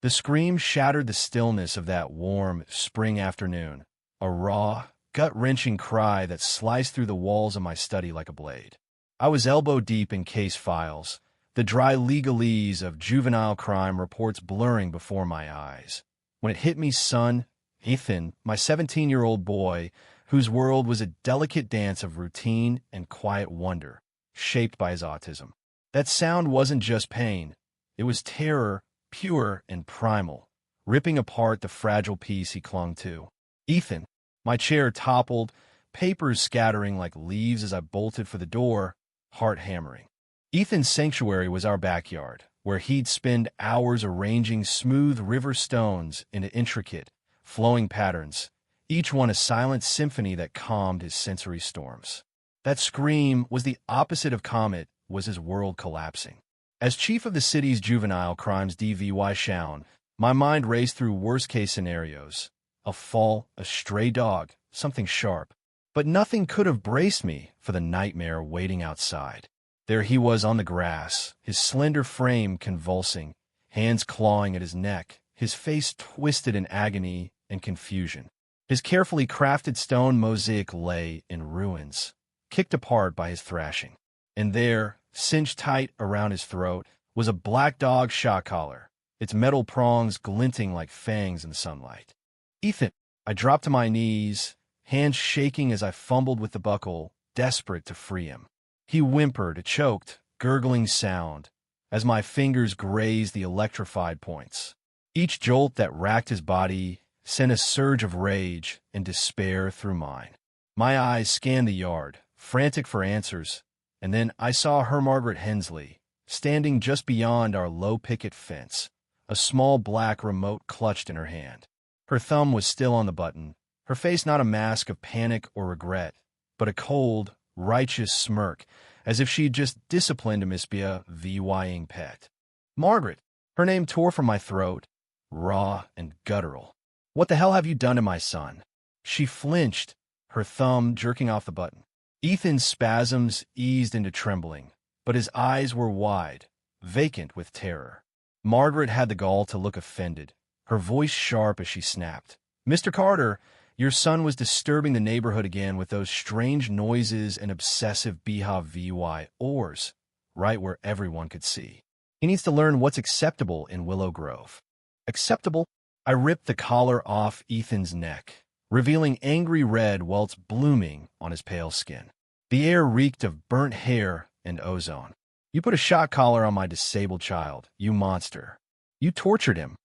The scream shattered the stillness of that warm spring afternoon, a raw, gut-wrenching cry that sliced through the walls of my study like a blade. I was elbow-deep in case files, the dry legalese of juvenile crime reports blurring before my eyes. When it hit me, son, Ethan, my 17-year-old boy, whose world was a delicate dance of routine and quiet wonder, shaped by his autism. That sound wasn't just pain. It was terror, pure and primal, ripping apart the fragile piece he clung to. Ethan. My chair toppled, papers scattering like leaves as I bolted for the door, heart hammering. Ethan's sanctuary was our backyard, where he'd spend hours arranging smooth river stones into intricate, flowing patterns, each one a silent symphony that calmed his sensory storms. That scream was the opposite of Comet, was his world collapsing. As chief of the city's juvenile crimes division, my mind raced through worst-case scenarios. A fall, a stray dog, something sharp. But nothing could have braced me for the nightmare waiting outside. There he was on the grass, his slender frame convulsing, hands clawing at his neck, his face twisted in agony and confusion. His carefully crafted stone mosaic lay in ruins, kicked apart by his thrashing. And there, cinched tight around his throat, was a black dog shock collar, its metal prongs glinting like fangs in the sunlight. Ethan! I dropped to my knees, hands shaking as I fumbled with the buckle, desperate to free him. He whimpered, a choked, gurgling sound, as my fingers grazed the electrified points. Each jolt that racked his body sent a surge of rage and despair through mine. My eyes scanned the yard, frantic for answers, and then I saw her Margaret Hensley, standing just beyond our low picket fence, a small black remote clutched in her hand. Her thumb was still on the button, her face not a mask of panic or regret, but a cold, righteous smirk, as if she'd just disciplined a misbehave vying pet. Margaret! Her name tore from my throat, raw and guttural. What the hell have you done to my son? She flinched, her thumb jerking off the button. Ethan's spasms eased into trembling, but his eyes were wide, vacant with terror. Margaret had the gall to look offended, her voice sharp as she snapped. Mr. Carter, your son was disturbing the neighborhood again with those strange noises and obsessive behavior ors, right where everyone could see. He needs to learn what's acceptable in Willow Grove. Acceptable? I ripped the collar off Ethan's neck, revealing angry red welts blooming on his pale skin. The air reeked of burnt hair and ozone. You put a shock collar on my disabled child, you monster. You tortured him.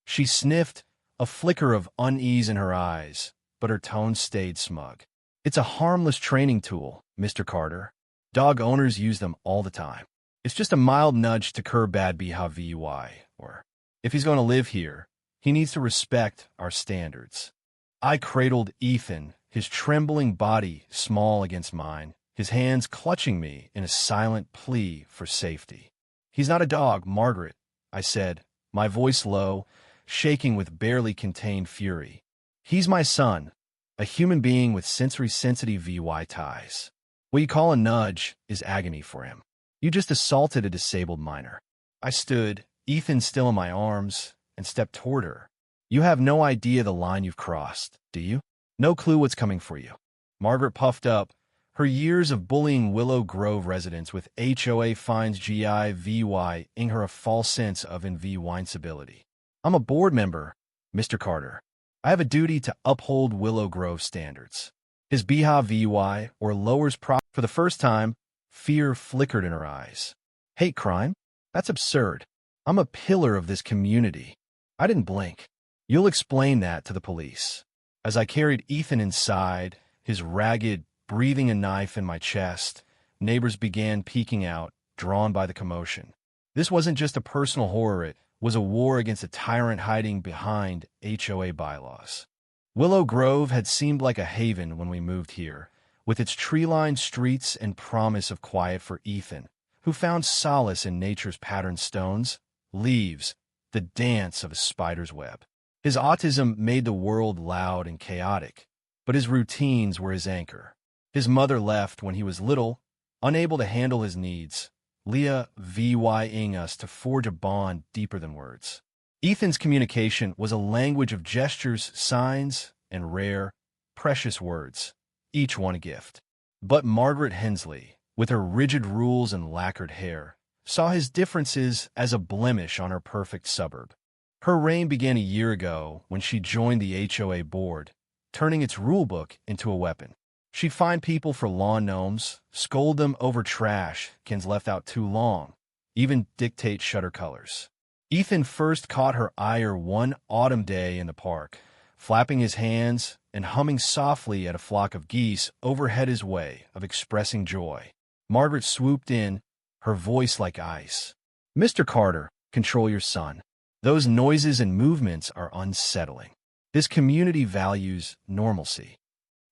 She sniffed, a flicker of unease in her eyes, but her tone stayed smug. It's a harmless training tool, Mr. Carter. Dog owners use them all the time. It's just a mild nudge to curb bad behavior, or if he's going to live here, he needs to respect our standards. I cradled Ethan, his trembling body small against mine, his hands clutching me in a silent plea for safety. He's not a dog, Margaret, I said, my voice low, shaking with barely contained fury. He's my son, a human being with sensory-sensitive VY ties. What you call a nudge is agony for him. You just assaulted a disabled minor. I stood, Ethan still in my arms, and stepped toward her. You have no idea the line you've crossed, do you? No clue what's coming for you. Margaret puffed up, her years of bullying Willow Grove residents with HOA fines GIVY-ing her a false sense of invincibility. I'm a board member, Mr. Carter. I have a duty to uphold Willow Grove standards. His behavior or lowers profit. For the first time, fear flickered in her eyes. Hate crime? That's absurd. I'm a pillar of this community. I didn't blink. You'll explain that to the police. As I carried Ethan inside, his ragged, breathing a knife in my chest, neighbors began peeking out, drawn by the commotion. This wasn't just a personal horror, it was a war against a tyrant hiding behind HOA bylaws. Willow Grove had seemed like a haven when we moved here, with its tree-lined streets and promise of quiet for Ethan, who found solace in nature's patterned stones, leaves, the dance of a spider's web. His autism made the world loud and chaotic, but his routines were his anchor. His mother left when he was little, unable to handle his needs, Leah VYing us to forge a bond deeper than words. Ethan's communication was a language of gestures, signs, and rare, precious words, each one a gift. But Margaret Hensley, with her rigid rules and lacquered hair, saw his differences as a blemish on her perfect suburb. Her reign began a year ago when she joined the HOA board, turning its rulebook into a weapon. She'd fine people for lawn gnomes, scold them over trash Ken's left out too long, even dictate shutter colors. Ethan first caught her ire one autumn day in the park, flapping his hands and humming softly at a flock of geese overhead his way of expressing joy. Margaret swooped in, her voice like ice. "Mr. Carter, control your son. Those noises and movements are unsettling. This community values normalcy."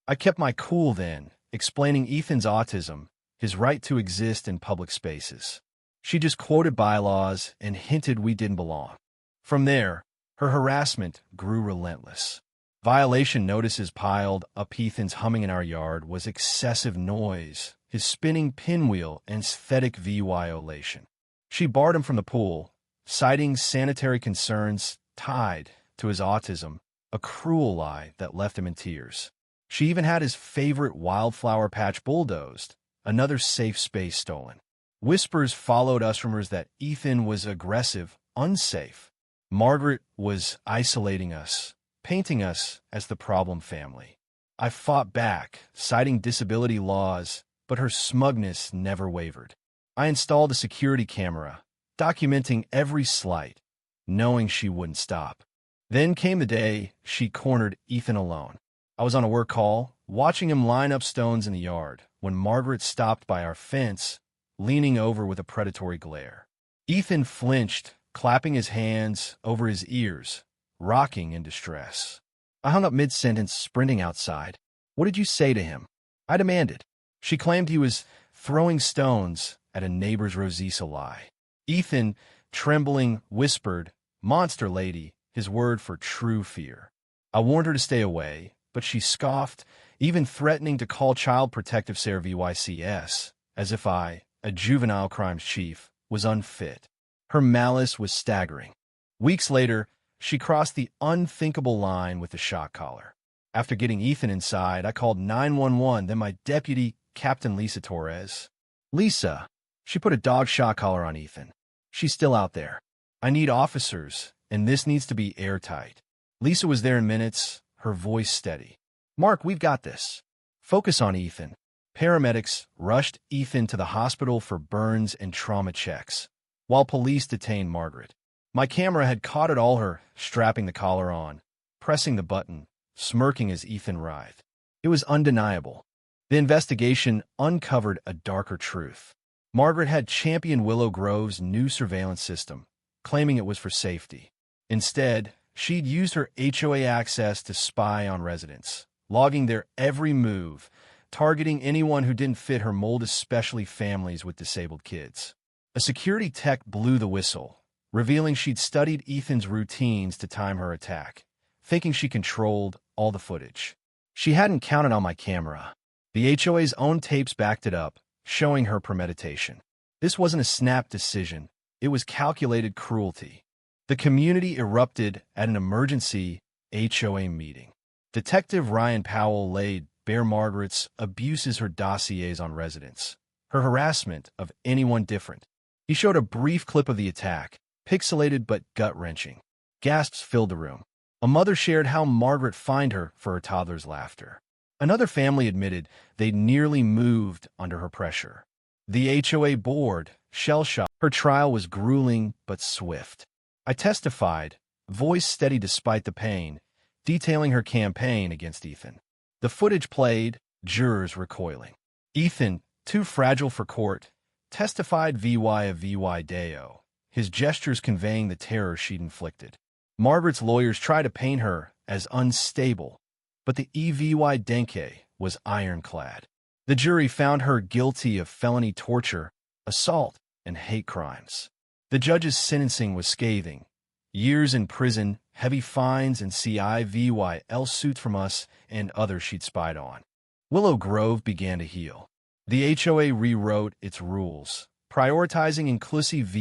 I kept my cool then, explaining Ethan's autism, his right to exist in public spaces. She just quoted bylaws and hinted we didn't belong. From there, her harassment grew relentless. Violation notices piled up. Ethan's humming in our yard was excessive noise, his spinning pinwheel and aesthetic violation. She barred him from the pool, citing sanitary concerns tied to his autism, a cruel lie that left him in tears. She even had his favorite wildflower patch bulldozed, another safe space stolen. Whispers followed us, rumors that Ethan was aggressive, unsafe. Margaret was isolating us, painting us as the problem family. I fought back, citing disability laws, but her smugness never wavered. I installed a security camera, documenting every slight, knowing she wouldn't stop. Then came the day she cornered Ethan alone. I was on a work call, watching him line up stones in the yard, when Margaret stopped by our fence, leaning over with a predatory glare. Ethan flinched, clapping his hands over his ears, rocking in distress. I hung up mid-sentence, sprinting outside. "What did you say to him?" I demanded. She claimed he was throwing stones at a neighbor's rosacea lie. Ethan, trembling, whispered, "Monster lady," his word for true fear. I warned her to stay away, but she scoffed, even threatening to call Child Protective Services, as if I, a juvenile crimes chief, was unfit. Her malice was staggering. Weeks later, she crossed the unthinkable line with the shock collar. After getting Ethan inside, I called 911, then my deputy, Captain Lisa Torres. "Lisa," she put a dog shock collar on Ethan. "She's still out there. I need officers, and this needs to be airtight." Lisa was there in minutes, her voice steady. "Mark, we've got this. Focus on Ethan." Paramedics rushed Ethan to the hospital for burns and trauma checks, while police detained Margaret. My camera had caught it all, her strapping the collar on, pressing the button, smirking as Ethan writhed. It was undeniable. The investigation uncovered a darker truth. Margaret had championed Willow Grove's new surveillance system, claiming it was for safety. Instead, she'd used her HOA access to spy on residents, logging their every move, targeting anyone who didn't fit her mold, especially families with disabled kids. A security tech blew the whistle, revealing she'd studied Ethan's routines to time her attack, thinking she controlled all the footage. She hadn't counted on my camera. The HOA's own tapes backed it up, showing her premeditation. This wasn't a snap decision. It was calculated cruelty. The community erupted at an emergency HOA meeting. Detective Ryan Powell laid bare Margaret's abuses, her dossiers on residents, her harassment of anyone different. He showed a brief clip of the attack, pixelated but gut-wrenching. Gasps filled the room. A mother shared how Margaret fined her for her toddler's laughter. Another family admitted they'd nearly moved under her pressure. The HOA board, shell-shocked. Her trial was grueling but swift. I testified, voice steady despite the pain, detailing her campaign against Ethan. The footage played, jurors recoiling. Ethan, too fragile for court, testified via Deo, his gestures conveying the terror she'd inflicted. Margaret's lawyers tried to paint her as unstable, but the Evy Denke was ironclad. The jury found her guilty of felony torture, assault, and hate crimes. The judge's sentencing was scathing. Years in prison, heavy fines, and civil suits from us and others she'd spied on. Willow Grove began to heal. The HOA rewrote its rules, prioritizing inclusive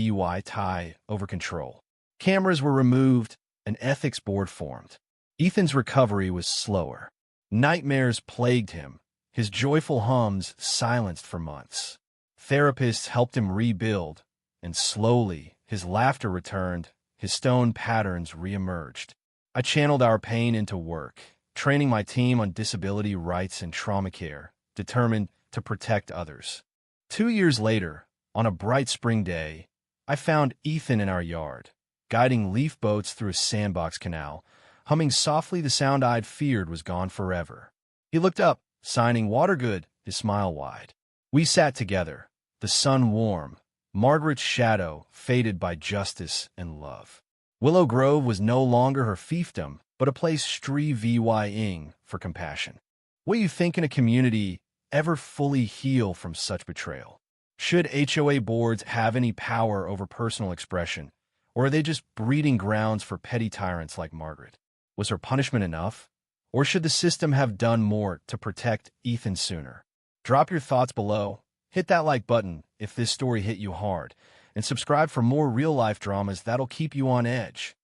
tie over control. Cameras were removed, an ethics board formed. Ethan's recovery was slower. Nightmares plagued him, his joyful hums silenced for months. Therapists helped him rebuild, and slowly his laughter returned, his stone patterns reemerged. I channeled our pain into work, training my team on disability rights and trauma care, determined to protect others. 2 years later, on a bright spring day, I found Ethan in our yard, guiding leaf boats through a sandbox canal, humming softly. The sound I'd feared was gone forever. He looked up, signing "Water good," his smile wide. We sat together, the sun warm, Margaret's shadow faded by justice and love. Willow Grove was no longer her fiefdom, but a place striving for compassion. What do you think in a community ever fully heal from such betrayal? Should HOA boards have any power over personal expression, or are they just breeding grounds for petty tyrants like Margaret? Was her punishment enough? Or should the system have done more to protect Ethan sooner? Drop your thoughts below, hit that like button if this story hit you hard, and subscribe for more real-life dramas that'll keep you on edge.